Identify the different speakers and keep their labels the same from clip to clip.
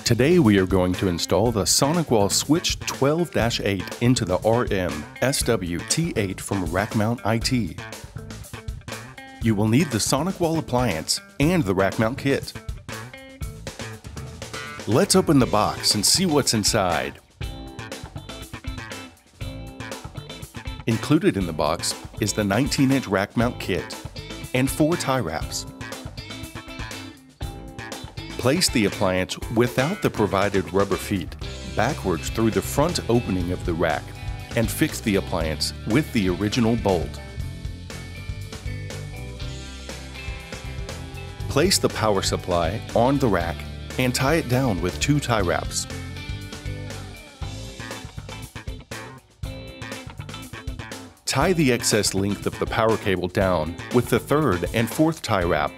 Speaker 1: Today we are going to install the SonicWall Switch 12-8 into the RM-SW-T8 from Rackmount.IT. You will need the SonicWall appliance and the rack mount kit. Let's open the box and see what's inside. Included in the box is the 19-inch rack mount kit and 4 tie wraps. Place the appliance without the provided rubber feet backwards through the front opening of the rack and fix the appliance with the original bolt. Place the power supply on the rack and tie it down with 2 tie wraps. Tie the excess length of the power cable down with the 3rd and 4th tie wrap.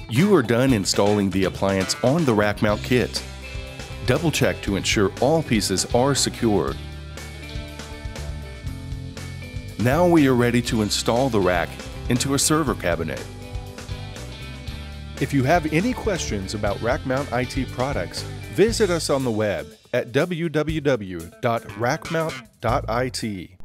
Speaker 1: You are done installing the appliance on the rack mount kit. Double check to ensure all pieces are secured. Now we are ready to install the rack into a server cabinet. If you have any questions about Rackmount.IT products, visit us on the web at www.rackmount.it.